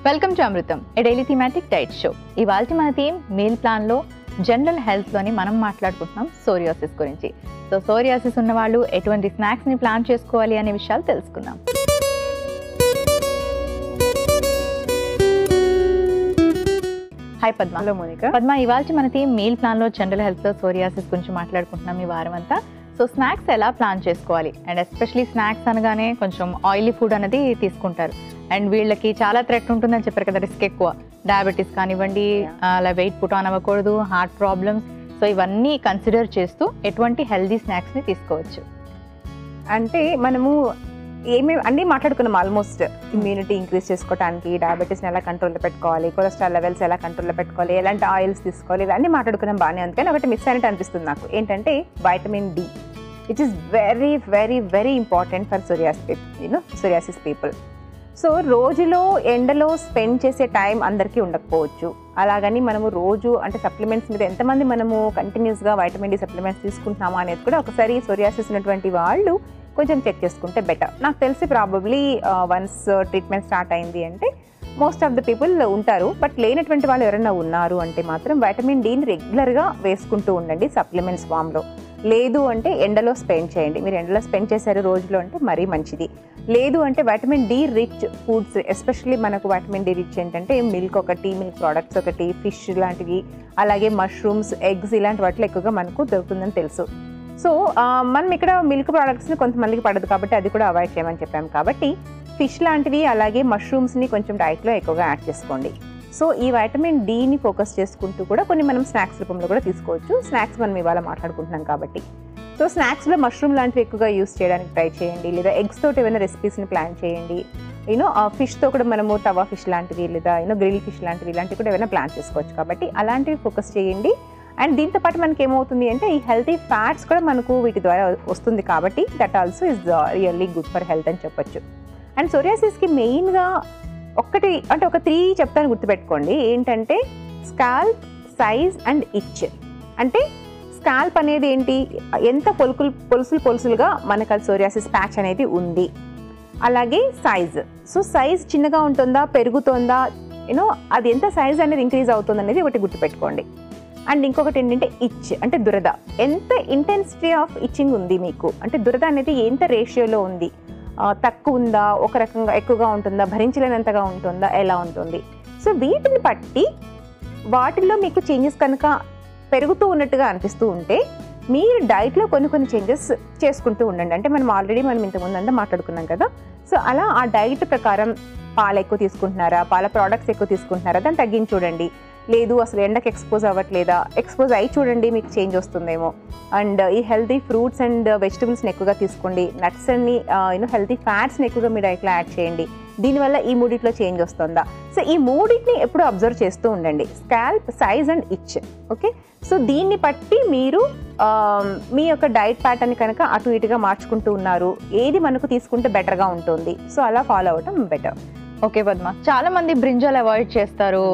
Welcome to Amrutham, A daily thematic diet show. ఇవాళ మన theme meal ప్లాన్లో general హెల్త్లోని మనం మాట్లాడుకుంటున్నాం సోరియాసిస్ గురించి. సో సోరియాసిస్ ఉన్న వాళ్ళు ఎటువంటి స్నాక్స్ని ప్లాన్ చేసుకోవాలి అనే విషయాలు తెలుసుకుందాం. హాయ్ పద్మ. హలో మోనికా. పద్మ, ఇవాళ మన థీమ్ మీల్ ప్లాన్లో జనరల్ హెల్త్లో సోరియాసిస్ గురించి మాట్లాడుకుంటున్నాం ఈ వారం అంతా. సో స్నాక్స్ ఎలా ప్లాన్ చేసుకోవాలి, అండ్ ఎస్పెషలీ స్నాక్స్ అనగానే కొంచెం ఆయిలీ ఫుడ్ అనేది తీసుకుంటారు, అండ్ వీళ్ళకి చాలా థ్రెట్ ఉంటుందని చెప్పారు కదా, రిస్క్ ఎక్కువ, డయాబెటీస్ కానివ్వండి, అలా వెయిట్ పుట్ ఆన్ అవ్వకూడదు, హార్ట్ ప్రాబ్లమ్స్. సో ఇవన్నీ కన్సిడర్ చేస్తూ ఎటువంటి హెల్దీ స్నాక్స్ని తీసుకోవచ్చు అంటే మనము ఏమేమి అన్నీ మాట్లాడుకున్నాం ఆల్మోస్ట్. ఇమ్యూనిటీ ఇంక్రీజ్ చేసుకోవడానికి, డయాబెటీస్ని ఎలా కంట్రోల్లో పెట్టుకోవాలి, కొలెస్ట్రాల్ లెవెల్స్ ఎలా కంట్రోల్లో పెట్టుకోవాలి, ఎలాంటి ఆయిల్స్ తీసుకోవాలి, ఇవన్నీ మాట్లాడుకున్నాం బాగానే. అందుకని ఒకటి మిస్ అయినట్టు అనిపిస్తుంది నాకు. ఏంటంటే vitamin D, which is very very very important for psoriasis people. So రోజులో ఎండలో స్పెండ్ చేసే టైం అందరికీ ఉండకపోవచ్చు. అలాగని మనము రోజు అంటే సప్లిమెంట్స్ మీద ఎంతమంది మనము కంటిన్యూస్గా వైటమిన్ డి సప్లిమెంట్స్ తీసుకుంటున్నామా అనేది కూడా ఒకసారి సోరియాసిస్ ఉన్నటువంటి వాళ్ళు కొంచెం చెక్ చేసుకుంటే బెటర్. నాకు తెలిసి ప్రాబబ్లీ వన్స్ ట్రీట్మెంట్ స్టార్ట్ అయింది అంటే మోస్ట్ ఆఫ్ ద పీపుల్ ఉంటారు. బట్ లేనటువంటి వాళ్ళు ఎవరైనా ఉన్నారు అంటే మాత్రం వైటమిన్ డిని రెగ్యులర్గా వేసుకుంటూ ఉండండి సప్లిమెంట్స్ ఫామ్లో. లేదు అంటే ఎండలో స్పెండ్ చేయండి. మీరు ఎండలో స్పెండ్ చేశారు రోజులో అంటే మరీ మంచిది. లేదు అంటే vitamin D rich foods, especially మనకు వైటమిన్ డి రిచ్ ఏంటంటే మిల్క్ ఒకటి, మిల్క్ ప్రోడక్ట్స్ ఒకటి, ఫిష్ లాంటివి, అలాగే మష్రూమ్స్, ఎగ్స్, ఇలాంటి వాటిలో ఎక్కువగా మనకు దొరుకుతుందని తెలుసు. సో మనం ఇక్కడ మిల్క్ ప్రోడక్ట్స్ని కొంతమందికి పడదు కాబట్టి అది కూడా అవాయిడ్ చేయమని చెప్పాము. కాబట్టి ఫిష్ లాంటివి అలాగే మష్రూమ్స్ని కొంచెం డైట్లో ఎక్కువగా యాడ్ చేసుకోండి. సో ఈ వైటమిన్ డిని ఫోకస్ చేసుకుంటూ కూడా కొన్ని మనం స్నాక్స్ రూపంలో కూడా తీసుకోవచ్చు. స్నాక్స్ మనం ఇవాళ మాట్లాడుకుంటున్నాం కాబట్టి. సో స్నాక్స్లో మష్రూమ్ లాంటివి ఎక్కువగా యూస్ చేయడానికి ట్రై చేయండి, లేదా ఎగ్స్ తోటి ఏమైనా రెసిపీస్ని ప్లాన్ చేయండి. ఫిష్తో కూడా మనము తవా ఫిష్ లాంటివి, లేదా గ్రిల్ ఫిష్ లాంటివి, ఇలాంటివి కూడా ఏమైనా ప్లాన్ చేసుకోవచ్చు. కాబట్టి అలాంటివి ఫోకస్ చేయండి. అండ్ దీంతో పాటు మనకి ఏమవుతుంది అంటే ఈ హెల్తీ ఫ్యాట్స్ కూడా మనకు వీటి ద్వారా వస్తుంది కాబట్టి that also is really good for health అని చెప్పొచ్చు. అండ్ సోరియాసిస్కి మెయిన్గా ఒక 3 చెప్తాను, గుర్తుపెట్టుకోండి. ఏంటంటే స్కాల్ప్, సైజ్ అండ్ ఇచ్. అంటే స్కాల్ప్ అనేది ఏంటి, ఎంత పొలుసులుగా మనకు అది సోరియాసిస్ ప్యాచ్ అనేది ఉంది. అలాగే సైజ్, సో సైజ్ చిన్నగా ఉంటుందా, పెరుగుతుందా, అది ఎంత సైజ్ అనేది ఇంక్రీజ్ అవుతుంది అనేది ఒకటి గుర్తుపెట్టుకోండి. అండ్ ఇంకొకటి ఏంటంటే ఇచ్, అంటే దురద, ఎంత ఇంటెన్సిటీ ఆఫ్ ఇచ్చింగ్ ఉంది మీకు, అంటే దురద అనేది ఎంత రేషియోలో ఉంది, తక్కువ ఉందా, ఒక రకంగా ఎక్కువగా ఉంటుందా, భరించలేనంతగా ఉంటుందా, ఎలా ఉంటుంది. సో వీటిని బట్టి వాటిల్లో మీకు చేంజెస్ కనుక పెరుగుతూ ఉన్నట్టుగా అనిపిస్తూ ఉంటే మీరు డైట్లో కొన్ని చేంజెస్ చేసుకుంటూ ఉండండి. అంటే మనం ఇంతకుముందు అంతా మాట్లాడుకున్నాం కదా. సో అలా ఆ డైట్ ప్రకారం పాలు ఎక్కువ తీసుకుంటున్నారా, పాల ప్రోడక్ట్స్ ఎక్కువ తీసుకుంటున్నారా, దాన్ని తగ్గించి చూడండి. లేదు అసలు ఎండకి ఎక్స్పోజ్ అవ్వట్లేదా, ఎక్స్పోజ్ అయ్యి చూడండి, మీకు చేంజ్ వస్తుందేమో. అండ్ ఈ హెల్తీ ఫ్రూట్స్ అండ్ వెజిటబుల్స్ని ఎక్కువగా తీసుకోండి. నట్స్ అన్ని హెల్తీ ఫ్యాట్స్ని ఎక్కువగా మీ డైట్లో యాడ్ చేయండి. దీనివల్ల ఈ మూడిట్లో చేంజ్ వస్తుందా. సో ఈ మూడింటిని ఎప్పుడు అబ్జర్వ్ చేస్తూ ఉండండి, స్కాల్ప్, సైజ్ అండ్ ఇచ్. ఓకే, సో దీన్ని బట్టి మీరు మీ యొక్క డైట్ ప్యాటర్న్ కనుక అటు ఇటుగా మార్చుకుంటూ ఉన్నారు, ఏది మనకు తీసుకుంటే బెటర్గా ఉంటుంది. సో అలా ఫాలో అవ్వటం బెటర్. ఓకే పద్మ, చాలా మంది బ్రింజాల్ అవాయిడ్ చేస్తారు,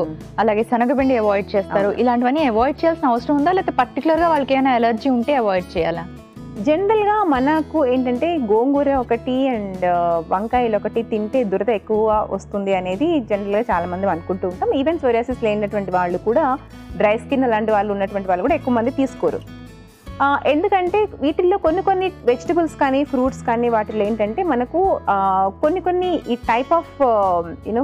అలాగే శనగపిండి అవాయిడ్ చేస్తారు. ఇలాంటివన్నీ అవాయిడ్ చేయాల్సిన అవసరం ఉందా, లేకపోతే పర్టికులర్గా వాళ్ళకి ఏమైనా ఎలర్జీ ఉంటే అవాయిడ్ చేయాలా? జనరల్గా మనకు ఏంటంటే గోంగూర ఒకటి అండ్ వంకాయలు ఒకటి తింటే దురద ఎక్కువ వస్తుంది అనేది జనరల్గా చాలా మంది అనుకుంటూ ఉంటాం. ఈవెన్ సోరియాసిస్ లేనటువంటి వాళ్ళు కూడా, డ్రై స్కిన్ అలాంటి వాళ్ళు ఉన్నటువంటి వాళ్ళు కూడా ఎక్కువ మంది తీసుకోరు. ఎందుకంటే వీటిల్లో కొన్ని వెజిటబుల్స్ కానీ ఫ్రూట్స్ కానీ వాటిల్లో ఏంటంటే మనకు కొన్ని ఈ టైప్ ఆఫ్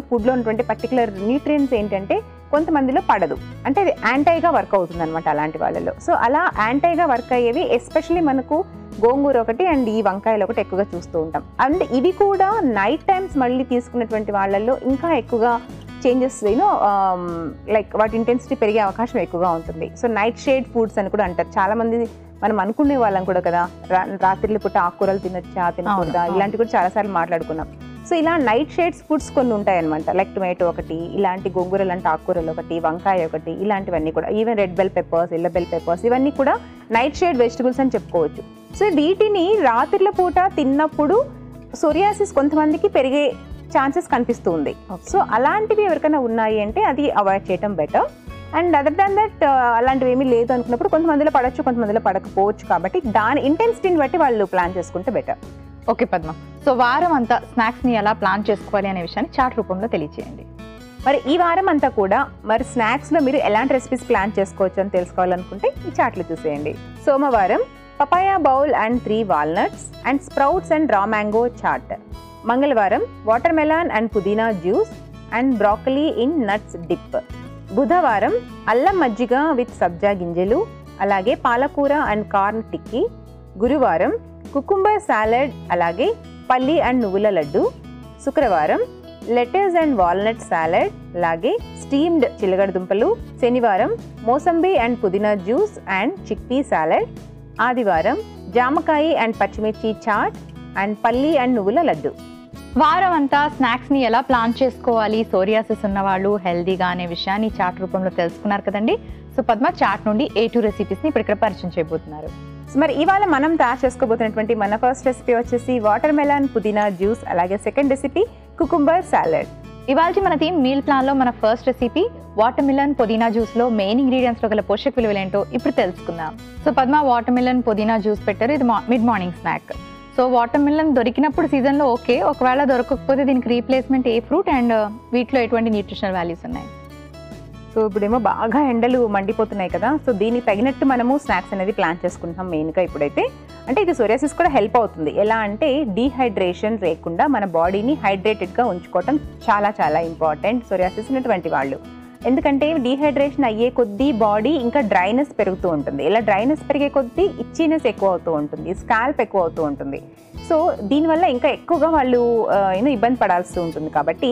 ఫుడ్లో ఉన్నటువంటి పర్టికులర్ న్యూట్రియంట్స్ ఏంటంటే కొంతమందిలో పడదు, అంటే అది యాంటైగా వర్క్ అవుతుంది అనమాట అలాంటి వాళ్ళలో. సో అలా యాంటైగా వర్క్ అయ్యేవి ఎస్పెషల్లీ మనకు గోంగూర ఒకటి అండ్ ఈ వంకాయలు ఒకటి ఎక్కువగా చూస్తూ ఉంటాం. అండ్ ఇవి కూడా నైట్ టైమ్స్ మళ్ళీ తీసుకున్నటువంటి వాళ్ళల్లో ఇంకా ఎక్కువగా చేంజెస్ లైక్ వాటి ఇంటెన్సిటీ పెరిగే అవకాశం ఎక్కువగా ఉంటుంది. సో నైట్ షేడ్ ఫుడ్స్ అని కూడా అంటారు. చాలామంది మనం అనుకునే వాళ్ళం కూడా కదా, రాత్రిళ్ళు పూట ఆకుకూరలు తినకూడదా, ఇలాంటివి కూడా చాలాసార్లు మాట్లాడుకున్నాం. సో ఇలా నైట్ షేడ్స్ ఫుడ్స్ కొన్ని ఉంటాయి అనమాట, లైక్ టొమాటో ఒకటి, ఇలాంటి గోంగూర లాంటి ఆకుకూరలు ఒకటి, వంకాయ ఒకటి, ఇలాంటివన్నీ కూడా, even red bell peppers, yellow bell peppers, ఇవన్నీ కూడా నైట్ షేడ్ వెజిటబుల్స్ అని చెప్పుకోవచ్చు. సో వీటిని రాత్రిళ్ళ పూట తిన్నప్పుడు సోరియాసిస్ కొంతమందికి పెరిగే ఛాన్సెస్ కనిపిస్తూ ఉంది. సో అలాంటివి ఎవరికైనా ఉన్నాయి అంటే అది అవాయిడ్ చేయటం better. And other than that అలాంటివి ఏమీ లేదు అనుకున్నప్పుడు కొంతమందిలో పడవచ్చు, కొంతమందిలో పడకపోవచ్చు. కాబట్టి దాని ఇంటెన్సిటీని బట్టి వాళ్ళు ప్లాన్ చేసుకుంటే బెటర్. ఓకే పద్మ, సో వారం అంతా స్నాక్స్ని ఎలా ప్లాన్ చేసుకోవాలి అనే విషయాన్ని చార్ట్ రూపంలో తెలియజేయండి. మరి ఈ వారం అంతా కూడా మరి స్నాక్స్లో మీరు ఎలాంటి రెసిపీస్ ప్లాన్ చేసుకోవచ్చు అని తెలుసుకోవాలనుకుంటే ఈ చార్ట్లు చూసేయండి. సోమవారం papaya bowl and 3 walnuts and sprouts and raw mango chaat. మంగళవారం వాటర్ మెలాన్ అండ్ పుదీనా juice and broccoli in nuts dip. బుధవారం అల్లం మజ్జిగ విత్ సబ్జా గింజలు, అలాగే పాలకూర అండ్ కార్న్ టిక్కీ. గురువారం కుకుంబర్ సాలడ్, అలాగే పల్లి అండ్ నువ్వుల లడ్డు. శుక్రవారం లెటస్ అండ్ వాల్నట్ సాలడ్, అలాగే స్టీమ్డ్ చిలగడ దుంపలు. శనివారం మోసంబీ అండ్ పుదీనా జ్యూస్ అండ్ చిక్పీ సాలడ్. ఆదివారం జామకాయ అండ్ పచ్చిమిర్చి చాట్ అండ్ పల్లి అండ్ నువ్వుల లడ్డు. వారం అంతా స్నాక్స్ని ఎలా ప్లాన్ చేసుకోవాలి, సోరియాసిస్ ఉన్నవాళ్ళు హెల్దీగా అనే విషయాన్ని చాట్ రూపంలో తెలుసుకున్నారు కదండి. సో పద్మ చాట్ నుండి A2 రెసిపీస్ని ఇప్పుడు ఇక్కడ పరిచయం చేయబోతున్నారు. మరి ఇవాళ మనం తయారు చేసుకోబోతున్నటువంటి మన ఫస్ట్ రెసిపీ వచ్చేసి వాటర్ మెలాన్ పుదీనా జ్యూస్, అలాగే సెకండ్ రెసిపీ కుకుంబర్ సాలడ్. ఇవాళ మన థీమ్ మీల్ ప్లాన్లో మన ఫస్ట్ రెసిపీ వాటర్ మిలన్ పుదీనా జ్యూస్లో మెయిన్ ఇంగ్రీడియంట్స్లో గల పోషక విలువలు ఏంటో ఇప్పుడు తెలుసుకుందాం. సో పద్మ వాటర్ మిలన్ పుదీనా జ్యూస్ పెట్టారు, ఇది mid morning snack. So water melon దొరికినప్పుడు సీజన్లో ఓకే, ఒకవేళ దొరకకపోతే దీనికి రీప్లేస్మెంట్ ఏ ఫ్రూట్ అండ్ వీటిలో ఎటువంటి న్యూట్రిషనల్ వాల్యూస్ ఉన్నాయి? సో ఇప్పుడేమో బాగా ఎండలు మండిపోతున్నాయి కదా, సో దీనికి తగినట్టు మనము స్నాక్స్ అనేది ప్లాన్ చేసుకుంటాం మెయిన్గా ఇప్పుడైతే. అంటే ఇది సోరియాసిస్ కూడా హెల్ప్ అవుతుంది. ఎలా అంటే డీహైడ్రేషన్ లేకుండా మన బాడీని హైడ్రేటెడ్గా ఉంచుకోవటం చాలా చాలా ఇంపార్టెంట్ సోరియాసిస్ ఉన్నటువంటి వాళ్ళు. ఎందుకంటే డీహైడ్రేషన్ అయ్యే కొద్దీ బాడీ ఇంకా డ్రైనెస్ పెరుగుతూ ఉంటుంది. ఇలా డ్రైనెస్ పెరిగే కొద్దీ ఇచ్చినెస్ ఎక్కువ అవుతూ ఉంటుంది, స్కాల్ప్ ఎక్కువ అవుతూ ఉంటుంది. సో దీనివల్ల ఇంకా ఎక్కువగా వాళ్ళు ఇబ్బంది పడాల్సి ఉంటుంది. కాబట్టి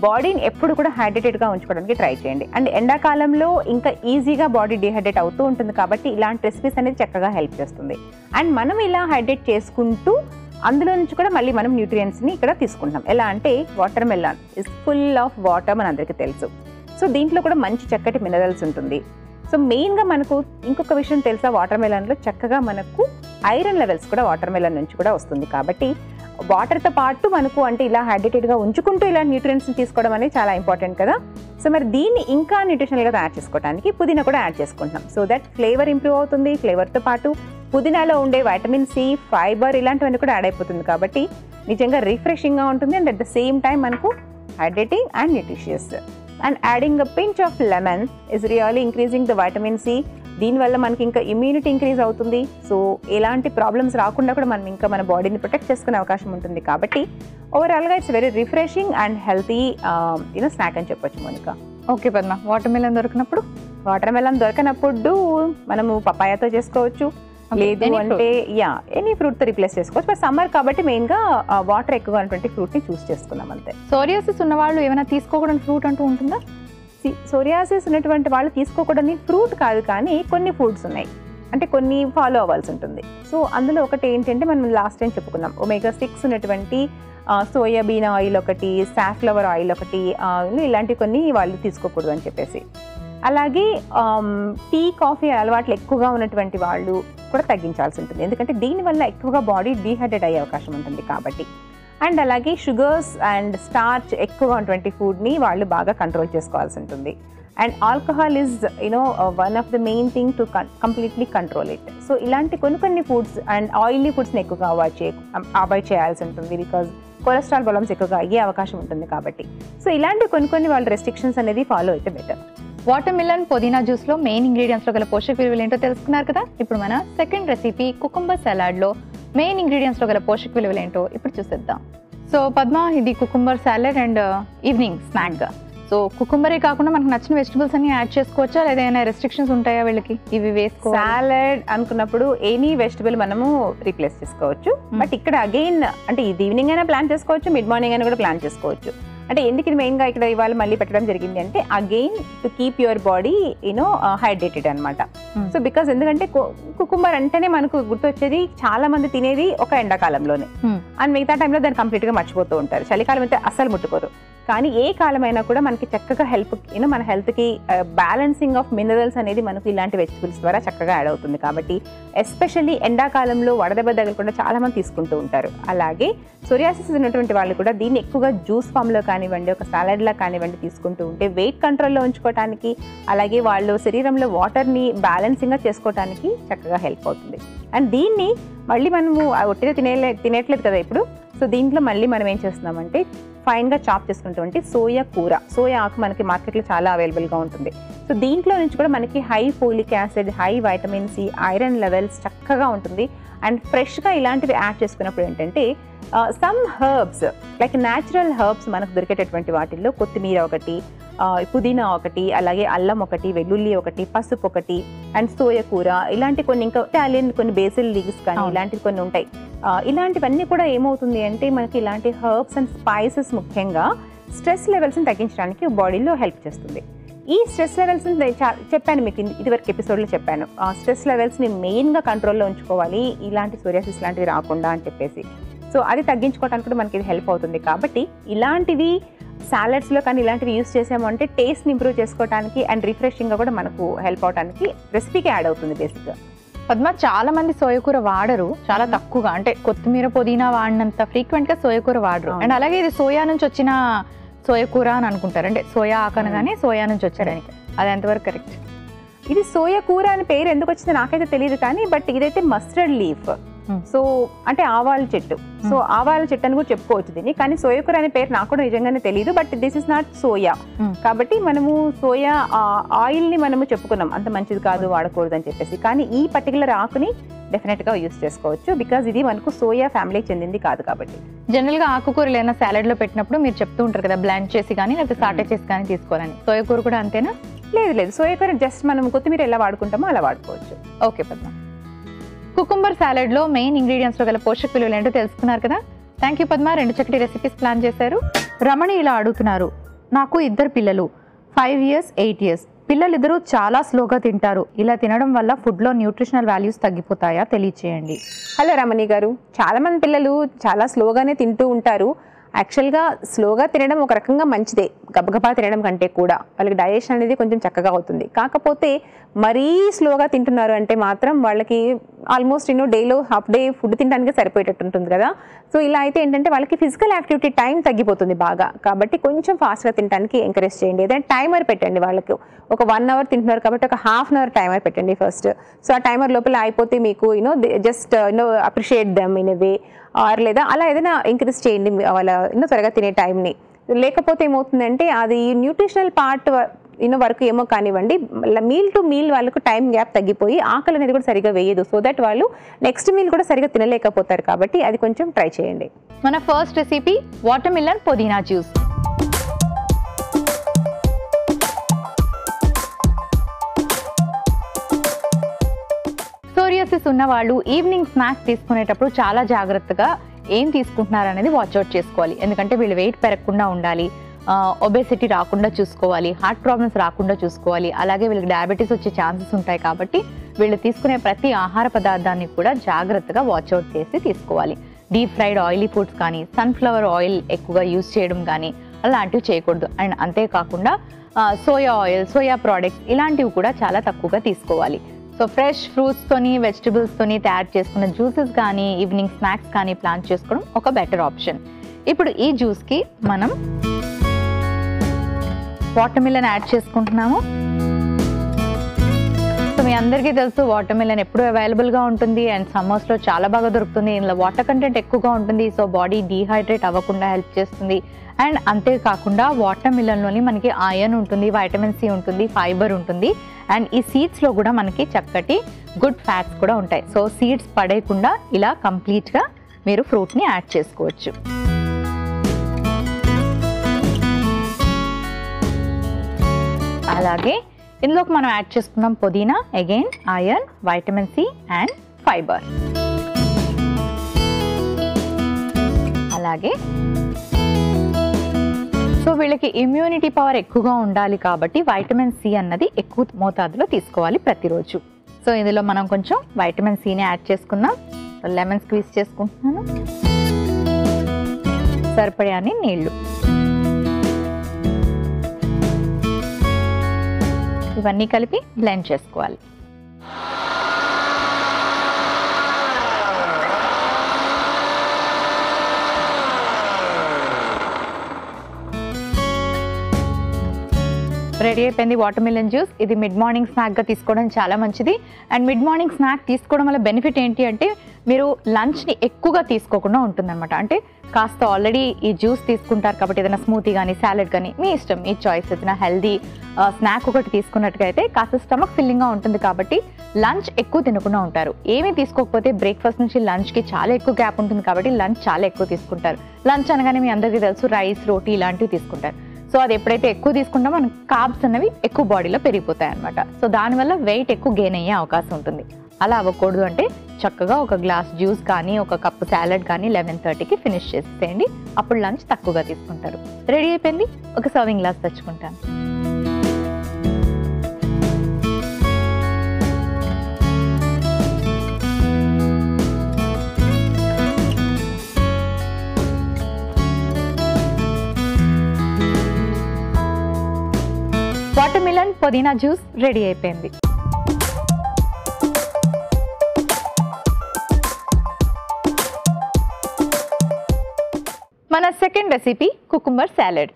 బాడీని ఎప్పుడు కూడా హైడ్రేటెడ్గా ఉంచుకోవడానికి ట్రై చేయండి. అండ్ ఎండాకాలంలో ఇంకా ఈజీగా బాడీ డిహైడ్రేట్ అవుతూ ఉంటుంది కాబట్టి ఇలాంటి రెసిపీస్ అనేది చక్కగా హెల్ప్ చేస్తుంది. అండ్ మనం ఇలా హైడ్రేట్ చేసుకుంటూ అందులో నుంచి కూడా మళ్ళీ మనం న్యూట్రియంట్స్ని ఇక్కడ తీసుకుంటాం. ఎలా అంటే water melon is full of water మన అందరికీ తెలుసు. సో దీంట్లో కూడా మంచి చక్కటి మినరల్స్ ఉంటుంది. సో మెయిన్గా మనకు ఇంకొక విషయం తెలుసా, వాటర్ మెలాన్లో చక్కగా మనకు ఐరన్ లెవెల్స్ కూడా వాటర్ మెలాన్ నుంచి కూడా వస్తుంది. కాబట్టి వాటర్తో పాటు మనకు అంటే ఇలా హైడ్రేటెడ్గా ఉంచుకుంటూ ఇలా న్యూట్రియంట్స్ని తీసుకోవడం అనేది చాలా ఇంపార్టెంట్ కదా. సో మరి దీన్ని ఇంకా న్యూట్రిషనల్గా తయారు చేసుకోవడానికి పుదీనా కూడా యాడ్ చేసుకుంటున్నాం. సో దట్ ఫ్లేవర్ ఇంప్రూవ్ అవుతుంది. ఫ్లేవర్తో పాటు పుదీనాలో ఉండే వైటమిన్ సి, ఫైబర్ ఇలాంటివన్నీ కూడా యాడ్ అయిపోతుంది. కాబట్టి నిజంగా రిఫ్రెషింగ్గా ఉంటుంది and at the same time మనకు hydrating and nutritious. And adding a pinch of lemon is really increasing the vitamin C. దీనివల్ల మనకి ఇంకా ఇమ్యూనిటీ ఇంక్రీజ్ అవుతుంది. సో ఎలాంటి ప్రాబ్లమ్స్ రాకుండా కూడా మనం ఇంకా మన బాడీని ప్రొటెక్ట్ చేసుకునే అవకాశం ఉంటుంది. కాబట్టి ఓవరాల్గా it's very refreshing and healthy snack అని చెప్పొచ్చు Monica. Okay Padma, watermelon దొరికినప్పుడు మనము పపాయాతో చేసుకోవచ్చు, లేదు అంటే ఎనీ ఫ్రూట్తో రీప్లేస్ చేసుకోవచ్చు. బట్ సమ్మర్ కాబట్టి మెయిన్గా వాటర్ ఎక్కువ ఉన్నటువంటి ఫ్రూట్ని చూస్ చేసుకున్నాం అంతే. సోరియాసిస్ ఉన్న వాళ్ళు ఏమైనా తీసుకోకూడని ఫ్రూట్ అంటూ ఉంటుందా? సోరియాసిస్ ఉన్నటువంటి వాళ్ళు తీసుకోకూడని ఫ్రూట్ కాదు, కానీ కొన్ని ఫుడ్స్ ఉన్నాయి, అంటే కొన్ని ఫాలో అవ్వాల్సి ఉంటుంది. సో అందులో ఒకటి ఏంటంటే మనం లాస్ట్ టైం చెప్పుకున్నాం, ఒమేగా 6 ఉన్నటువంటి సోయాబీన్ ఆయిల్ ఒకటి, సాఫ్లవర్ ఆయిల్ ఒకటి, ఇలాంటి కొన్ని వాళ్ళు తీసుకోకూడదు అని చెప్పేసి. అలాగే టీ, కాఫీ అలవాట్లు ఎక్కువగా ఉన్నటువంటి వాళ్ళు కూడా తగ్గించాల్సి ఉంటుంది. ఎందుకంటే దీనివల్ల ఎక్కువగా బాడీ డీహైడ్రేట్ అయ్యే అవకాశం ఉంటుంది కాబట్టి. అండ్ అలాగే షుగర్స్ అండ్ స్టార్చ్ ఎక్కువగా ఉన్నటువంటి ఫుడ్ని వాళ్ళు బాగా కంట్రోల్ చేసుకోవాల్సి ఉంటుంది. And alcohol is one of the main thing to completely control it. So ఇలాంటి కొన్ని ఫుడ్స్ అండ్ ఆయిలీ ఫుడ్స్ని ఎక్కువగా అవాయిడ్ చేయాల్సి ఉంటుంది. బికాజ్ కొలెస్ట్రాల్ ప్రాబ్లమ్స్ ఎక్కువగా అయ్యే అవకాశం ఉంటుంది కాబట్టి. సో ఇలాంటి కొన్ని వాళ్ళ రెస్ట్రిక్షన్స్ అనేది ఫాలో అయితే బెటర్. వాటర్ మిలన్ పుదీనా జ్యూస్లో మెయిన్ ఇంగ్రీడియంట్స్లో గల పోషక విలువలు ఏంటో తెలుసుకున్నారు కదా. ఇప్పుడు మన సెకండ్ రెసిపీ కుకుంబర్ సలాడ్లో మెయిన్ ఇంగ్రీడియంట్స్లో గల పోషక విలువలు ఏంటో ఇప్పుడు చూసేద్దాం. సో పద్మ, ఇది cucumber salad and evening snack. So కుకుంబరే కాకుండా మనకు నచ్చిన వెజిటబుల్స్ అన్ని యాడ్ చేసుకోవచ్చా, లేదా ఏమైనా రెస్ట్రిక్షన్స్ ఉంటాయా వీళ్ళకి ఇవి వేసుకో? సాలడ్ అనుకున్నప్పుడు ఎనీ వెజిటబుల్ మనము రీప్లేస్ చేసుకోవచ్చు. బట్ ఇక్కడ అగైన్ అంటే ఇది ఈవినింగ్ అయినా ప్లాన్ చేసుకోవచ్చు, మిడ్ మార్నింగ్ అయినా కూడా ప్లాన్ చేసుకోవచ్చు. అంటే ఎందుకు ఇది మెయిన్గా ఇక్కడ ఇవాళ మళ్ళీ పెట్టడం జరిగింది అంటే again to keep your body hydrated అనమాట. సో బికాస్ ఎందుకంటే కుకుంబర్ అంటేనే మనకు గుర్తొచ్చేది చాలా మంది తినేది ఒక ఎండాకాలంలోనే, అండ్ మిగతా టైంలో దాన్ని కంప్లీట్గా మర్చిపోతూ ఉంటారు. చలికాలం అయితే అస్సలు ముట్టుకోరు. కానీ ఏ కాలమైనా కూడా మనకి చక్కగా హెల్ప్ మన హెల్త్కి బ్యాలెన్సింగ్ ఆఫ్ మినరల్స్ అనేది మనకు ఇలాంటి వెజిటబుల్స్ ద్వారా చక్కగా యాడ్ అవుతుంది. కాబట్టి ఎస్పెషల్లీ ఎండాకాలంలో వడదెబ్బ తగలకుండా చాలా మంది తీసుకుంటూ ఉంటారు. అలాగే సోరియాసిస్ ఉన్నటువంటి వాళ్ళు కూడా దీన్ని ఎక్కువగా జ్యూస్ ఫామ్లో కానివ్వండి, ఒక సాలడ్లా కానివ్వండి తీసుకుంటూ ఉంటే వెయిట్ కంట్రోల్లో ఉంచుకోవడానికి, అలాగే వాళ్ళు శరీరంలో వాటర్ని బ్యాలెన్సింగ్గా చేసుకోవడానికి చక్కగా హెల్ప్ అవుతుంది. అండ్ దీన్ని మళ్ళీ మనము ఒట్టిగా తినేట్లేదు కదా ఇప్పుడు. సో దీంట్లో మళ్ళీ మనం ఏం చేస్తున్నామంటే ఫైన్గా చాప్ చేసుకున్నటువంటి సోయా కూర. సోయా ఆకు మనకి మార్కెట్లో చాలా అవైలబుల్గా ఉంటుంది. సో దీంట్లో నుంచి కూడా మనకి high folic acid, high vitamin C, iron levels చక్కగా ఉంటుంది. అండ్ ఫ్రెష్గా ఇలాంటివి యాడ్ చేసుకున్నప్పుడు ఏంటంటే some herbs like natural herbs మనకు దొరికేటటువంటి వాటిల్లో కొత్తిమీర ఒకటి, పుదీనా ఒకటి, అలాగే అల్లం ఒకటి, వెల్లుల్లి ఒకటి, పసుపు ఒకటి, అండ్ సోయా కూర, ఇలాంటి కొన్ని ఇంకా ఇటాలియన్ కొన్ని బేసిల్ లీవ్స్ కానీ ఇలాంటివి కొన్ని ఉంటాయి. ఇలాంటివన్నీ కూడా ఏమవుతుంది అంటే మనకి ఇలాంటి హర్బ్స్ అండ్ స్పైసెస్ ముఖ్యంగా స్ట్రెస్ లెవెల్స్ని తగ్గించడానికి బాడీలో హెల్ప్ చేస్తుంది. ఈ స్ట్రెస్ లెవెల్స్ని చెప్పాను మీకు ఇదివరకు ఎపిసోడ్లో చెప్పాను. ఆ స్ట్రెస్ లెవెల్స్ని మెయిన్గా కంట్రోల్లో ఉంచుకోవాలి ఇలాంటి సోరియాసిస్ లాంటివి రాకుండా అని చెప్పేసి. సో అది తగ్గించుకోవడానికి కూడా మనకి ఇది హెల్ప్ అవుతుంది. కాబట్టి ఇలాంటివి సాలడ్స్లో కానీ ఇలాంటివి యూస్ చేసాము అంటే టేస్ట్ని ఇంప్రూవ్ చేసుకోవడానికి అండ్ రిఫ్రెషింగ్గా కూడా మనకు హెల్ప్ అవడానికి రెసిపీకి యాడ్ అవుతుంది బేసిక్గా. పద్మ, చాలా మంది సోయకూర వాడరు, చాలా తక్కువగా, అంటే కొత్తిమీర పుదీనా వాడినంత ఫ్రీక్వెంట్ గా సోయకూర వాడరు. అండ్ అలాగే ఇది సోయా నుంచి వచ్చిన సోయకూర అని అనుకుంటారు, అంటే సోయా ఆకనగానే సోయా నుంచి వచ్చారని. అది ఎంతవరకు కరెక్ట్? ఇది సోయా కూర అని పేరు ఎందుకు వచ్చిందో నాకైతే తెలియదు, కానీ బట్ ఇదైతే మస్టర్డ్ లీఫ్. సో అంటే ఆవాల చెట్టు. సో ఆవాల చెట్టు అని కూడా చెప్పుకోవచ్చు దీన్ని, కానీ సోయా కూర అనే పేరు నాకు కూడా నిజంగానే తెలియదు. But this is not soya. కాబట్టి మనము సోయా ఆయిల్ ని మనము చెప్పుకున్నాం అంత మంచిది కాదు, వాడకూడదు అని చెప్పేసి. కానీ ఈ పర్టికులర్ ఆకుని డెఫినెట్ గా యూస్ చేసుకోవచ్చు, బికాజ్ ఇది మనకు సోయా ఫ్యామిలీకి చెందింది కాదు. కాబట్టి జనరల్ గా ఆకుకూరలు ఏమైనా సాలడ్ లో పెట్టినప్పుడు మీరు చెప్తూ ఉంటారు కదా, బ్లాండ్ చేసి కానీ లేకపోతే సాటే చేసి కానీ తీసుకోవాలని. సోయా కూర కూడా అంతేనా? లేదు, సోయా కూర జస్ట్ మనం కొత్తిమీర ఎలా వాడుకుంటామో అలా వాడుకోవచ్చు. ఓకే పద్మ. కుకుంబర్ సాలడ్ లో మెయిన్ ఇంగ్రీడియంట్స్ లో గల పోషక విలువలు ఏంటో తెలుసుకున్నారు కదా. థ్యాంక్ యూ పద్మ, 2 చక్కటి రెసిపీస్ ప్లాన్ చేశారు. రమణి ఇలా అడుగుతున్నారు, నాకు 2 పిల్లలు, 5 years 8 years. పిల్లలిద్దరూ చాలా స్లోగా తింటారు. ఇలా తినడం వల్ల ఫుడ్ లో న్యూట్రిషనల్ వాల్యూస్ తగ్గిపోతాయా, తెలియచేయండి. హలో రమణి గారు, చాలా మంది పిల్లలు చాలా స్లోగానే తింటూ ఉంటారు. యాక్చువల్గా స్లోగా తినడం ఒక రకంగా మంచిదే, గబగబా తినడం కంటే కూడా వాళ్ళకి డైజెషన్ అనేది కొంచెం చక్కగా అవుతుంది. కాకపోతే మరీ స్లోగా తింటున్నారు అంటే మాత్రం వాళ్ళకి ఆల్మోస్ట్ డేలో హాఫ్ డే ఫుడ్ తినడానికి సరిపోయేటట్టు ఉంటుంది కదా. సో ఇలా అయితే ఏంటంటే వాళ్ళకి ఫిజికల్ యాక్టివిటీ టైం తగ్గిపోతుంది బాగా. కాబట్టి కొంచెం ఫాస్ట్గా తినడానికి ఎంకరేజ్ చేయండి. ఏదైనా టైమర్ పెట్టండి వాళ్ళకి. ఒక 1 hour తింటున్నారు కాబట్టి ఒక ½ hour టైమర్ పెట్టండి ఫస్ట్. సో ఆ టైమర్ లోపల అయిపోతే మీకు just appreciate them in a way, or లేదా అలా ఏదైనా ఎంకరేజ్ చేయండి వాళ్ళ త్వరగా తినే టైంని. లేకపోతే ఏమవుతుందంటే అది న్యూట్రిషనల్ పార్ట్ వరకు ఏమో కానివ్వండి, మీల్ టు మీల్ వాళ్ళకు టైం గ్యాప్ తగ్గిపోయి ఆకలి అనేది కూడా సరిగా వేయదు. సో దట్ వాళ్ళు నెక్స్ట్ మీల్ కూడా సరిగా తినలేకపోతారు. కాబట్టి అది కొంచెం ట్రై చేయండి. మన ఫస్ట్ రెసిపీ వాటర్ మిలన్ పుదీనా జ్యూస్. సోరియాసిస్ ఉన్న వాళ్ళు ఈవినింగ్ స్నాక్స్ తీసుకునేటప్పుడు చాలా జాగ్రత్తగా ఏం తీసుకుంటున్నారు అనేది వాచ్అవుట్ చేసుకోవాలి. ఎందుకంటే వీళ్ళు వెయిట్ పెరగకుండా ఉండాలి, ఒబేసిటీ రాకుండా చూసుకోవాలి, హార్ట్ ప్రాబ్లమ్స్ రాకుండా చూసుకోవాలి, అలాగే వీళ్ళకి డయాబెటీస్ వచ్చే ఛాన్సెస్ ఉంటాయి. కాబట్టి వీళ్ళు తీసుకునే ప్రతి ఆహార పదార్థాన్ని కూడా జాగ్రత్తగా వాచ్అవుట్ చేసి తీసుకోవాలి. డీప్ ఫ్రైడ్ ఆయిలీ ఫుడ్స్ కానీ, సన్ఫ్లవర్ ఆయిల్ ఎక్కువగా యూజ్ చేయడం కానీ అలాంటివి చేయకూడదు. అండ్ అంతేకాకుండా సోయా ఆయిల్, సోయా ప్రోడక్ట్స్ ఇలాంటివి కూడా చాలా తక్కువగా తీసుకోవాలి. సో ఫ్రెష్ ఫ్రూట్స్తోని, వెజిటబుల్స్తోని తయారు చేసుకున్న జ్యూసెస్ కానీ, ఈవినింగ్ స్నాక్స్ కానీ ప్లాన్ చేసుకోవడం ఒక బెటర్ ఆప్షన్. ఇప్పుడు ఈ జ్యూస్కి మనం వాటర్ మిలన్ యాడ్ చేసుకుంటున్నాము. సో మీ అందరికీ తెలుసు వాటర్ మిలన్ ఎప్పుడు అవైలబుల్గా ఉంటుంది అండ్ సమ్మర్స్లో చాలా బాగా దొరుకుతుంది. ఇందులో వాటర్ కంటెంట్ ఎక్కువగా ఉంటుంది. సో బాడీ డీహైడ్రేట్ అవ్వకుండా హెల్ప్ చేస్తుంది. అండ్ అంతేకాకుండా వాటర్ మిలన్లోని మనకి ఐరన్ ఉంటుంది, వైటమిన్ సి ఉంటుంది, ఫైబర్ ఉంటుంది. అండ్ ఈ సీడ్స్లో కూడా మనకి చక్కటి గుడ్ ఫ్యాట్స్ కూడా ఉంటాయి. సో సీడ్స్ పడేయకుండా ఇలా కంప్లీట్గా మీరు ఫ్రూట్ని యాడ్ చేసుకోవచ్చు. అలాగే ఇందులోకి మనం యాడ్ చేసుకున్నాం పుదీనా, again iron, vitamin C and fibre. అలాగే సో వీళ్ళకి ఇమ్యూనిటీ పవర్ ఎక్కువగా ఉండాలి కాబట్టి వైటమిన్ సి అన్నది ఎక్కువ మోతాదులో తీసుకోవాలి ప్రతిరోజు. సో ఇందులో మనం కొంచెం వైటమిన్ సిని యాడ్ చేసుకుందాం. లెమన్ స్క్వీజ్ చేసుకుంటున్నాను. సరిపడాన్ని నీళ్లు. ఇవన్నీ కలిపి బ్లెండ్ చేసుకోవాలి. రెడీ అయిపోయింది వాటర్ మిలన్ జ్యూస్. ఇది మిడ్ మార్నింగ్ స్నాక్గా తీసుకోవడం చాలా మంచిది. అండ్ మిడ్ మార్నింగ్ స్నాక్ తీసుకోవడం వల్ల బెనిఫిట్ ఏంటి అంటే మీరు లంచ్ని ఎక్కువగా తీసుకోకుండా ఉంటుందన్నమాట. అంటే కాస్త ఆల్రెడీ ఈ జ్యూస్ తీసుకుంటారు కాబట్టి ఏదైనా స్మూతీ కానీ సాలెడ్ కానీ మీ ఇష్టం, మీ చాయిస్, ఏదైనా హెల్దీ స్నాక్ ఒకటి తీసుకున్నట్టుగా అయితే కాస్త స్టమక్ ఫిల్లింగ్గా ఉంటుంది కాబట్టి లంచ్ ఎక్కువ తినకుండా ఉంటారు. ఏమీ తీసుకోకపోతే బ్రేక్ఫాస్ట్ నుంచి లంచ్కి చాలా ఎక్కువ గ్యాప్ ఉంటుంది కాబట్టి లంచ్ చాలా ఎక్కువ తీసుకుంటారు. లంచ్ అనగానే మీ అందరికీ తెలుసు రైస్, రోటీ ఇలాంటివి తీసుకుంటారు. సో అది ఎప్పుడైతే ఎక్కువ తీసుకుంటామో మనకి కార్బ్స్ అనేవి ఎక్కువ బాడీలో పెరిగిపోతాయి అనమాట. సో దానివల్ల వెయిట్ ఎక్కువ గెయిన్ అయ్యే అవకాశం ఉంటుంది. అలా అవ్వకూడదు అంటే చక్కగా ఒక గ్లాస్ జ్యూస్ కానీ ఒక కప్పు సాలెడ్ కానీ 11:30కి ఫినిష్ చేసేయండి. అప్పుడు లంచ్ తక్కువగా తీసుకుంటారు. రెడీ అయిపోయింది. ఒక సర్వింగ్ గ్లాస్ తెచ్చుకుంటాను. వాటర్ మిలన్ పుదీనా జ్యూస్ రెడీ అయిపోయింది. మన second recipe cucumber salad.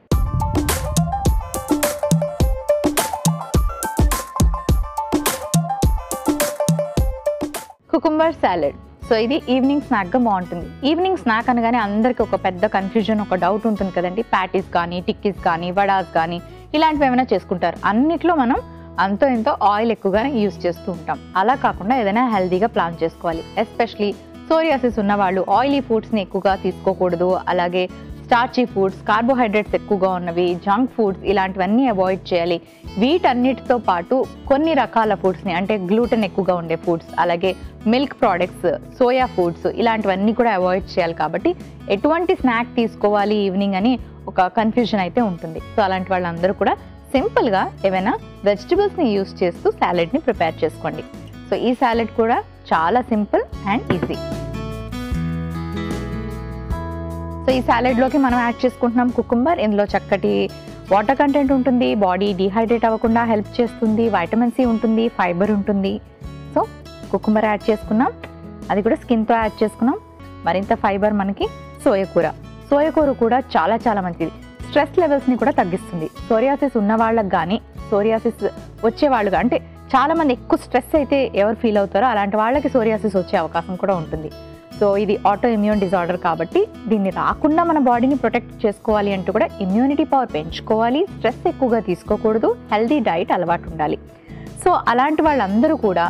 Cucumber salad so ఇది ఈవినింగ్ స్నాక్గా బాగుంటుంది. ఈవినింగ్ స్నాక్ అనగానే అందరికీ ఒక పెద్ద కన్ఫ్యూజన్, ఒక డౌట్ ఉంటుంది కదండి. ప్యాటీస్ కానీ, టిక్కీస్ కానీ, వడాస్ కానీ ఇలాంటివి ఏమైనా చేసుకుంటారు. అన్నిట్లో మనం అంతో ఎంతో ఆయిల్ ఎక్కువగానే యూజ్ చేస్తూ ఉంటాం. అలా కాకుండా ఏదైనా హెల్దీగా ప్లాన్ చేసుకోవాలి. ఎస్పెషలీ సోరియాసిస్ ఉన్న వాళ్ళు ఆయిలీ ఫుడ్స్ని ఎక్కువగా తీసుకోకూడదు. అలాగే స్టార్చీ ఫుడ్స్, కార్బోహైడ్రేట్స్ ఎక్కువగా ఉన్నవి, జంక్ ఫుడ్స్ ఇలాంటివన్నీ అవాయిడ్ చేయాలి. వీటన్నిటితో పాటు కొన్ని రకాల ఫుడ్స్ని అంటే గ్లూటెన్ ఎక్కువగా ఉండే ఫుడ్స్, అలాగే మిల్క్ ప్రోడక్ట్స్, సోయా ఫుడ్స్ ఇలాంటివన్నీ కూడా అవాయిడ్ చేయాలి. కాబట్టి ఎటువంటి స్నాక్ తీసుకోవాలి ఈవినింగ్ అని ఒక కన్ఫ్యూజన్ అయితే ఉంటుంది. సో అలాంటి వాళ్ళందరూ కూడా సింపుల్గా ఏమైనా వెజిటబుల్స్ని యూస్ చేస్తూ సాలెడ్ని ప్రిపేర్ చేసుకోండి. సో ఈ సాలెడ్ కూడా చాలా సింపుల్ అండ్ ఈజీ. సో ఈ సాలెడ్లోకి మనం యాడ్ చేసుకుంటున్నాం కుకుంబర్. ఇందులో చక్కటి వాటర్ కంటెంట్ ఉంటుంది, బాడీ డీహైడ్రేట్ అవ్వకుండా హెల్ప్ చేస్తుంది, వైటమిన్ సి ఉంటుంది, ఫైబర్ ఉంటుంది. సో కుకుంబర్ యాడ్ చేసుకున్నాం, అది కూడా స్కిన్తో యాడ్ చేసుకున్నాం. మరింత ఫైబర్ మనకి సోయకూర. సోయకూర కూడా చాలా చాలా మంచిది. స్ట్రెస్ లెవెల్స్ని కూడా తగ్గిస్తుంది. సోరియాసిస్ ఉన్న వాళ్ళకి కానీ, సోరియాసిస్ వచ్చేవాళ్ళుగా అంటే చాలామంది ఎక్కువ స్ట్రెస్ అయితే ఎవరు ఫీల్ అవుతారో అలాంటి వాళ్ళకి సోరియాసిస్ వచ్చే అవకాశం కూడా ఉంటుంది. సో ఇది ఆటో ఇమ్యూన్ డిజార్డర్ కాబట్టి దీన్ని రాకుండా మన బాడీని ప్రొటెక్ట్ చేసుకోవాలి అంటూ కూడా ఇమ్యూనిటీ పవర్ పెంచుకోవాలి. స్ట్రెస్ ఎక్కువగా తీసుకోకూడదు, హెల్దీ డైట్ అలవాటు ఉండాలి. సో అలాంటి వాళ్ళందరూ కూడా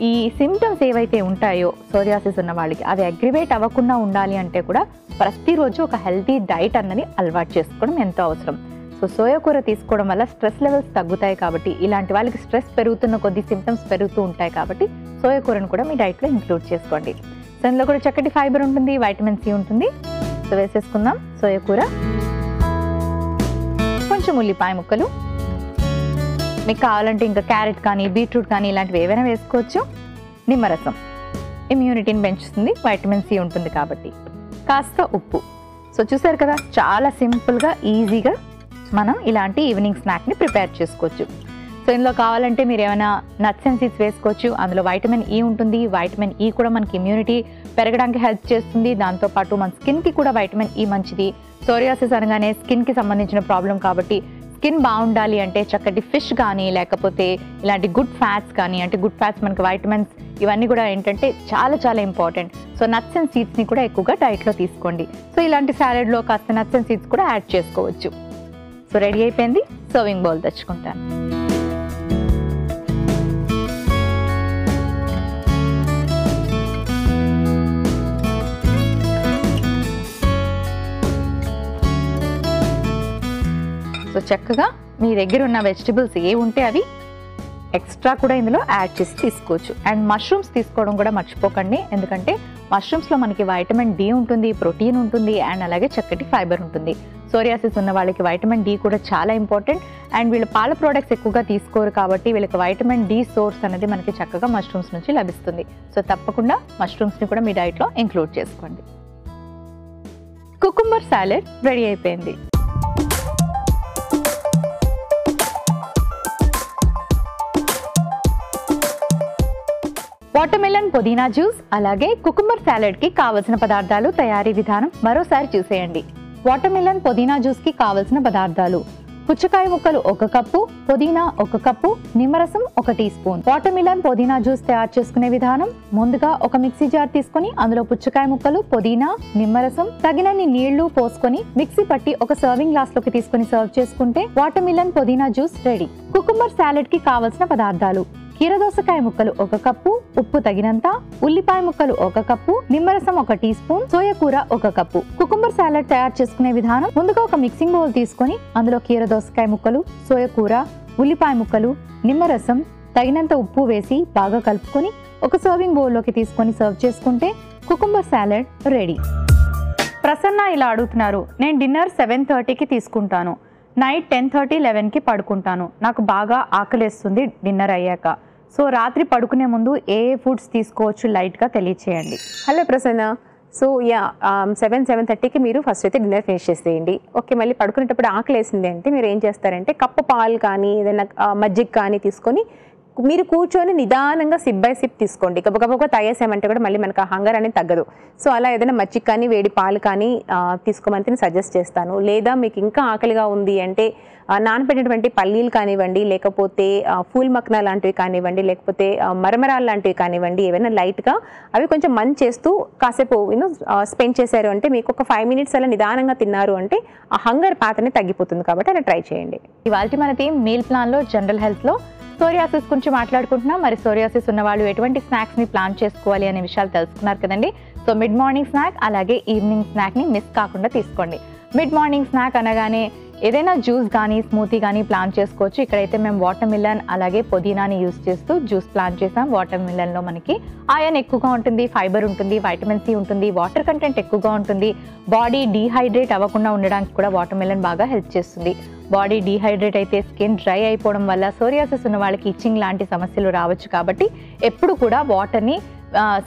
ఈ సిమ్టమ్స్ ఏవైతే ఉంటాయో సోరియాసిస్ ఉన్న వాళ్ళకి అవి అగ్రివేట్ అవ్వకుండా ఉండాలి అంటే కూడా ప్రతిరోజు ఒక హెల్తీ డైట్ అన్నది అలవాటు చేసుకోవడం ఎంతో అవసరం. సో సోయాకూర తీసుకోవడం వల్ల స్ట్రెస్ లెవెల్స్ తగ్గుతాయి కాబట్టి ఇలాంటి వాళ్ళకి స్ట్రెస్ పెరుగుతున్న కొద్ది సిమ్టమ్స్ పెరుగుతూ ఉంటాయి కాబట్టి సోయాకూరను కూడా మీ డైట్లో ఇంక్లూడ్ చేసుకోండి. సో ఇందులో కూడా చక్కటి ఫైబర్ ఉంటుంది, వైటమిన్ సి ఉంటుంది. సో వేసేసుకుందాం సోయాకూర, కొంచెం ఉల్లిపాయ ముక్కలు, మీకు కావాలంటే ఇంకా క్యారెట్ కానీ బీట్రూట్ కానీ ఇలాంటివి ఏవైనా వేసుకోవచ్చు. నిమ్మరసం ఇమ్యూనిటీని పెంచుతుంది, వైటమిన్ సి ఉంటుంది కాబట్టి. కాస్త ఉప్పు. సో చూసారు కదా, చాలా సింపుల్గా ఈజీగా మనం ఇలాంటి ఈవినింగ్ స్నాక్ని ప్రిపేర్ చేసుకోవచ్చు. సో ఇందులో కావాలంటే మీరు ఏమైనా నట్స్ అండ్ సీడ్స్ వేసుకోవచ్చు. అందులో వైటమిన్ ఈ ఉంటుంది. వైటమిన్ ఈ కూడా మనకి ఇమ్యూనిటీ పెరగడానికి హెల్ప్ చేస్తుంది. దాంతోపాటు మన స్కిన్కి కూడా వైటమిన్ ఈ మంచిది. సోరియాసిస్ అనగానే స్కిన్కి సంబంధించిన ప్రాబ్లం కాబట్టి స్కిన్ బాగుండాలి అంటే చక్కటి ఫిష్ కానీ లేకపోతే ఇలాంటి గుడ్ ఫ్యాట్స్ కానీ, అంటే గుడ్ ఫ్యాట్స్ మనకి వైటమిన్స్ ఇవన్నీ కూడా ఏంటంటే చాలా చాలా ఇంపార్టెంట్. సో నట్స్ అండ్ సీడ్స్ని కూడా ఎక్కువగా డైట్లో తీసుకోండి. సో ఇలాంటి సాలెడ్లో కాస్త నట్స్ అండ్ సీడ్స్ కూడా యాడ్ చేసుకోవచ్చు. సో రెడీ అయిపోయింది. సర్వింగ్ బౌల్ తెచ్చుకుంటాను. సో చక్కగా మీ దగ్గర ఉన్న వెజిటబుల్స్ ఏ ఉంటే అవి ఎక్స్ట్రా కూడా ఇందులో యాడ్ చేసి తీసుకోవచ్చు. అండ్ మష్రూమ్స్ తీసుకోవడం కూడా మర్చిపోకండి, ఎందుకంటే మష్రూమ్స్లో మనకి వైటమిన్ డి ఉంటుంది, ప్రోటీన్ ఉంటుంది, అండ్ అలాగే చక్కటి ఫైబర్ ఉంటుంది. సోరియాసిస్ ఉన్న వాళ్ళకి వైటమిన్ డి కూడా చాలా ఇంపార్టెంట్. అండ్ వీళ్ళు పాల ప్రోడక్ట్స్ ఎక్కువగా తీసుకోరు కాబట్టి వీళ్ళకి వైటమిన్ డి సోర్స్ అనేది మనకి చక్కగా మష్రూమ్స్ నుంచి లభిస్తుంది. సో తప్పకుండా మష్రూమ్స్ని కూడా మీ డైట్లో ఇంక్లూడ్ చేసుకోండి. కుకుంబర్ సాలెడ్ రెడీ అయిపోయింది. వాటర్ మిలన్ పుదీనా జ్యూస్ అలాగే కుకుంబర్ సాలెడ్ కి కావలసిన పదార్థాలు, తయారీ విధానం మరోసారి చూసేయండి. వాటర్ మిలన్ పుదీనా జ్యూస్ కి కావలసిన పదార్థాలు: పుచ్చకాయ ముక్కలు 1 కప్పు, పుదీనా 1 కప్పు, నిమ్మరసం 1 టీ స్పూన్. వాటర్ మిలన్ పుదీనా జ్యూస్ తయారు చేసుకునే విధానం: ముందుగా ఒక మిక్సీ జార్ తీసుకొని అందులో పుచ్చకాయ ముక్కలు, పుదీనా, నిమ్మరసం, తగినన్ని నీళ్లు పోసుకొని మిక్సీ పట్టి ఒక సర్వింగ్ గ్లాస్ లోకి తీసుకొని సర్వ్ చేసుకుంటే వాటర్ మిలన్ పుదీనా జ్యూస్ రెడీ. కుకుంబర్ సాలెడ్ కి కావలసిన పదార్థాలు: కీరదోసకాయ ముక్కలు 1 కప్పు, ఉప్పు తగినంత, ఉల్లిపాయ ముక్కలు 1 కప్పు, నిమ్మరసం 1 టీ స్పూన్, సోయా కూర 1 కప్పు. కుకుంబర్ సాలెడ్ తయారు చేసుకునే విధానం: ముందుగా ఒక మిక్సింగ్ బౌల్ తీసుకొని అందులో కీరదోసకాయ ముక్కలు, సోయా కూర, ఉల్లిపాయ ముక్కలు, నిమ్మరసం, తగినంత ఉప్పు వేసి బాగా కలుపుకొని ఒక సర్వింగ్ బౌల్లోకి తీసుకొని సర్వ్ చేసుకుంటే కుకుంబర్ సాలెడ్ రెడీ. ప్రసన్న ఇలా అడుగుతున్నారు, నేను డిన్నర్ 7:30కి తీసుకుంటాను, నైట్ 10:30, 11కి పడుకుంటాను, నాకు బాగా ఆకలేస్తుంది డిన్నర్ అయ్యాక. సో రాత్రి పడుకునే ముందు ఏ ఫుడ్స్ తీసుకోవచ్చు లైట్గా తెలియచేయండి. హలో ప్రసన్న. సో 7:30కి మీరు ఫస్ట్ అయితే డిన్నర్ ఫినిష్ చేసేయండి. ఓకే, మళ్ళీ పడుకునేటప్పుడు ఆకలి వేసింది అంటే మీరు ఏం చేస్తారంటే కప్పు పాలు కానీ ఏదైనా మజ్జిగ కానీ తీసుకొని మీరు కూర్చొని నిదానంగా సిప్ బై సిప్ తీసుకోండి. గబగబగా తాగేసామంటే కూడా మళ్ళీ మనకు ఆ హంగర్ అనేది తగ్గదు. సో అలా ఏదైనా మజ్జిగ కానీ వేడి పాలు కానీ తీసుకోమని నేను సజెస్ట్ చేస్తాను. లేదా మీకు ఇంకా ఆకలిగా ఉంది అంటే నానబెట్టినటువంటి పల్లీలు కానివ్వండి, లేకపోతే ఫూల్ మక్నా లాంటివి కానివ్వండి, లేకపోతే మరమరాలు లాంటివి కానివ్వండి, ఏవైనా లైట్గా అవి కొంచెం మంచి చేస్తూ కాసేపు స్పెండ్ చేశారు అంటే మీకు ఒక 5 మినిట్స్ అలా నిదానంగా తిన్నారు అంటే ఆ హంగర్ పాత్ అనేది తగ్గిపోతుంది. కాబట్టి అలా ట్రై చేయండి. ఇవాళ మన థీమ్ మీల్ ప్లాన్లో జనరల్ హెల్త్లో సోరియాసిస్ గురించి మాట్లాడుకుంటున్నాం. మరి సోరియాసిస్ ఉన్న వాళ్ళు ఎటువంటి స్నాక్స్ని ప్లాన్ చేసుకోవాలి అనే విషయాలు తెలుసుకున్నారు కదండి. సో మిడ్ మార్నింగ్ స్నాక్ అలాగే ఈవినింగ్ స్నాక్ని మిస్ కాకుండా తీసుకోండి. మిడ్ మార్నింగ్ స్నాక్ అనగానే ఏదైనా జ్యూస్ కానీ స్మూతీ కానీ ప్లాన్ చేసుకోవచ్చు. ఇక్కడైతే మేము వాటర్ మిలన్ అలాగే పుదీనాని యూస్ చేస్తూ జ్యూస్ ప్లాన్ చేసాం. వాటర్ మిలన్లో మనకి ఐరన్ ఎక్కువగా ఉంటుంది, ఫైబర్ ఉంటుంది, వైటమిన్ సి ఉంటుంది, వాటర్ కంటెంట్ ఎక్కువగా ఉంటుంది. బాడీ డీహైడ్రేట్ అవ్వకుండా ఉండడానికి కూడా వాటర్ మిలన్ బాగా హెల్ప్ చేస్తుంది. బాడీ డీహైడ్రేట్ అయితే స్కిన్ డ్రై అయిపోవడం వల్ల సోరియాసిస్ ఉన్న వాళ్ళకి ఇచ్చింగ్ లాంటి సమస్యలు రావచ్చు. కాబట్టి ఎప్పుడు కూడా వాటర్ని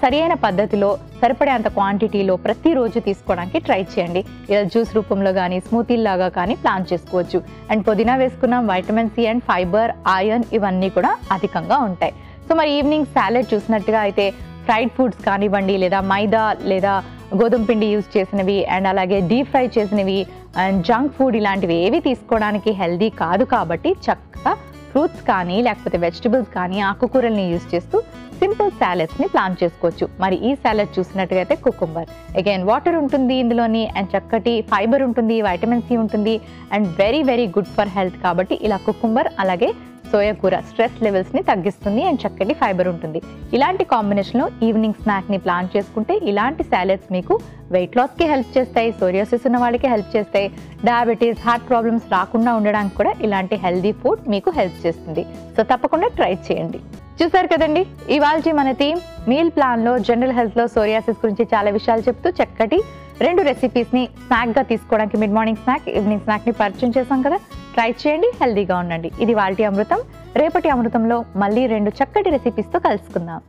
సరైన పద్ధతిలో సరిపడేంత క్వాంటిటీలో ప్రతిరోజు తీసుకోవడానికి ట్రై చేయండి. ఇలా జ్యూస్ రూపంలో కానీ స్మూతీలాగా కానీ ప్లాన్ చేసుకోవచ్చు. అండ్ పుదీనా వేసుకున్నాం, vitamin C and fibre, iron ఇవన్నీ కూడా అధికంగా ఉంటాయి. సో మరి ఈవినింగ్ సాలెడ్ చూసినట్టుగా అయితే ఫ్రైడ్ ఫుడ్స్ కానివ్వండి, లేదా మైదా లేదా గోధుమ పిండి యూజ్ చేసినవి అండ్ అలాగే డీప్ ఫ్రై చేసినవి అండ్ జంక్ ఫుడ్ ఇలాంటివి ఏవి తీసుకోవడానికి హెల్దీ కాదు. కాబట్టి చక్కగా ఫ్రూట్స్ కానీ లేకపోతే వెజిటబుల్స్ కానీ ఆకుకూరల్ని యూజ్ చేస్తూ సింపుల్ సాలెడ్స్ని ప్లాన్ చేసుకోవచ్చు. మరి ఈ సాలెడ్ చూసినట్టుగా అయితే కుకుంబర్, అగైన్ వాటర్ ఉంటుంది ఇందులోని అండ్ చక్కటి ఫైబర్ ఉంటుంది, వైటమిన్ సి ఉంటుంది and very very good for health. కాబట్టి ఇలా కుకుంబర్ అలాగే సోయా కూర స్ట్రెస్ లెవెల్స్ని తగ్గిస్తుంది అండ్ చక్కటి ఫైబర్ ఉంటుంది. ఇలాంటి కాంబినేషన్లో ఈవినింగ్ స్నాక్ని ప్లాన్ చేసుకుంటే ఇలాంటి సాలెడ్స్ మీకు వెయిట్ లాస్కి హెల్ప్ చేస్తాయి, సోరియాసిస్ ఉన్న వాళ్ళకి హెల్ప్ చేస్తాయి, డయాబెటీస్, హార్ట్ ప్రాబ్లమ్స్ రాకుండా ఉండడానికి కూడా ఇలాంటి హెల్దీ ఫుడ్ మీకు హెల్ప్ చేస్తుంది. సో తప్పకుండా ట్రై చేయండి. చూసారు కదండి, ఇవాళ మన థీమ్ మీల్ ప్లాన్లో జనరల్ హెల్త్లో సోరియాసిస్ గురించి చాలా విషయాలు చెప్తూ చక్కటి 2 రెసిపీస్ని స్నాక్గా తీసుకోవడానికి మిడ్ మార్నింగ్ స్నాక్, ఈవినింగ్ స్నాక్ని పరిచయం చేశాం కదా. ట్రై చేయండి, హెల్దీగా ఉండండి. ఇది వాల్టి అమృతం. రేపటి అమృతంలో మళ్ళీ 2 చక్కటి రెసిపీస్తో కలుసుకుందాం.